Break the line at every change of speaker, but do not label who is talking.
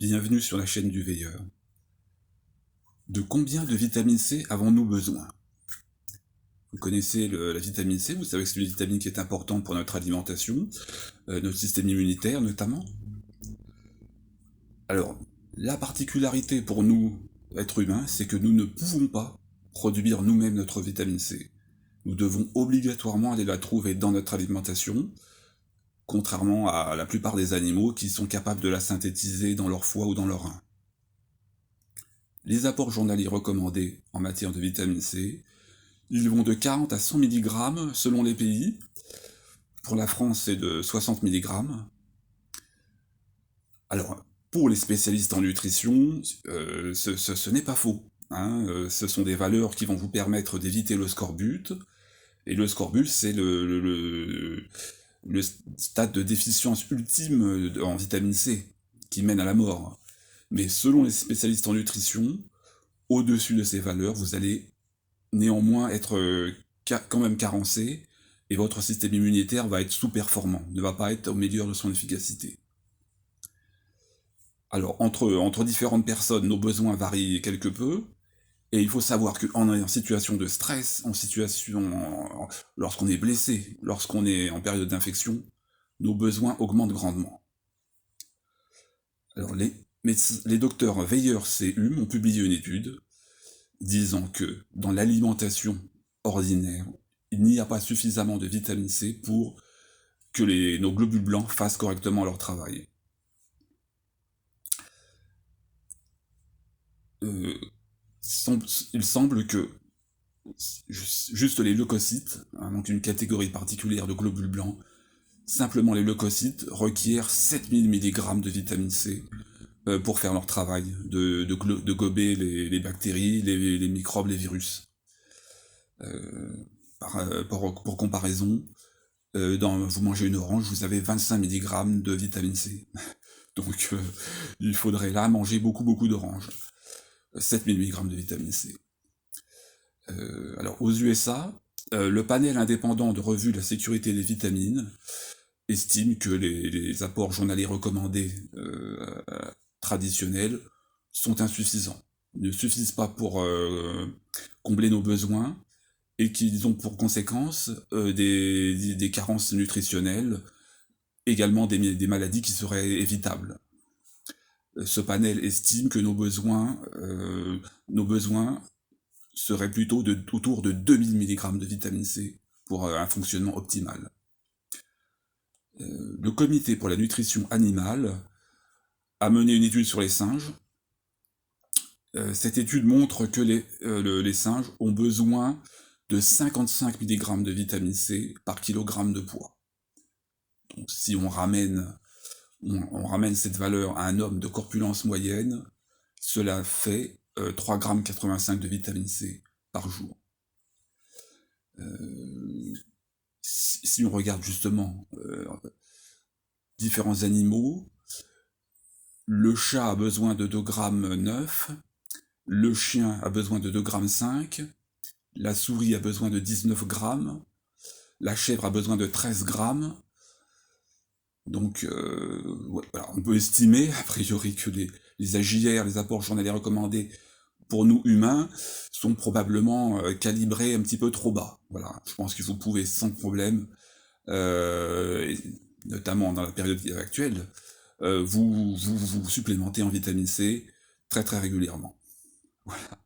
Bienvenue sur la chaîne du Veilleur. De combien de vitamine C avons-nous besoin? Vous connaissez la vitamine C, vous savez que c'est une vitamine qui est importante pour notre alimentation, notre système immunitaire notamment. Alors, la particularité pour nous, êtres humains, c'est que nous ne pouvons pas produire nous-mêmes notre vitamine C. Nous devons obligatoirement aller la trouver dans notre alimentation, contrairement à la plupart des animaux qui sont capables de la synthétiser dans leur foie ou dans leur rein. Les apports journaliers recommandés en matière de vitamine C, ils vont de 40 à 100 mg selon les pays. Pour la France, c'est de 60 mg. Alors, pour les spécialistes en nutrition, ce n'est pas faux. Ce sont des valeurs qui vont vous permettre d'éviter le scorbut. Et le scorbut, c'est le stade de déficience ultime en vitamine C, qui mène à la mort. Mais selon les spécialistes en nutrition, au-dessus de ces valeurs, vous allez néanmoins être quand même carencé, et votre système immunitaire va être sous-performant, ne va pas être au meilleur de son efficacité. Alors, entre différentes personnes, nos besoins varient quelque peu, et il faut savoir qu'en situation de stress, lorsqu'on est blessé, lorsqu'on est en période d'infection, nos besoins augmentent grandement. Alors, les docteurs Veilleur et Hume ont publié une étude disant que dans l'alimentation ordinaire, il n'y a pas suffisamment de vitamine C pour que nos globules blancs fassent correctement leur travail. Il semble que juste les leucocytes, donc une catégorie particulière de globules blancs, simplement les leucocytes requièrent 7000 mg de vitamine C pour faire leur travail, de gober les bactéries, les microbes, les virus. Pour comparaison, vous mangez une orange, vous avez 25 mg de vitamine C. Donc il faudrait là manger beaucoup d'oranges. 7000 mg de vitamine C. Alors aux USA, le panel indépendant de revue de la sécurité des vitamines estime que les apports journaliers recommandés traditionnels sont insuffisants, ne suffisent pas pour combler nos besoins, et qu'ils ont pour conséquence des carences nutritionnelles, également des maladies qui seraient évitables. Ce panel estime que nos besoins seraient plutôt autour de 2000 mg de vitamine C pour un fonctionnement optimal. Le Comité pour la nutrition animale a mené une étude sur les singes. Cette étude montre que les singes ont besoin de 55 mg de vitamine C par kilogramme de poids. Donc si on ramène cette valeur à un homme de corpulence moyenne, cela fait 3,85 g de vitamine C par jour. Si on regarde justement différents animaux, le chat a besoin de 2,9 g, le chien a besoin de 2,5 g, la souris a besoin de 19 g, la chèvre a besoin de 13 g. Donc, voilà, on peut estimer, a priori, que les AJR, les apports journaliers recommandés pour nous humains, sont probablement calibrés un petit peu trop bas. Voilà, je pense que vous pouvez sans problème, notamment dans la période actuelle, vous supplémenter en vitamine C très régulièrement. Voilà.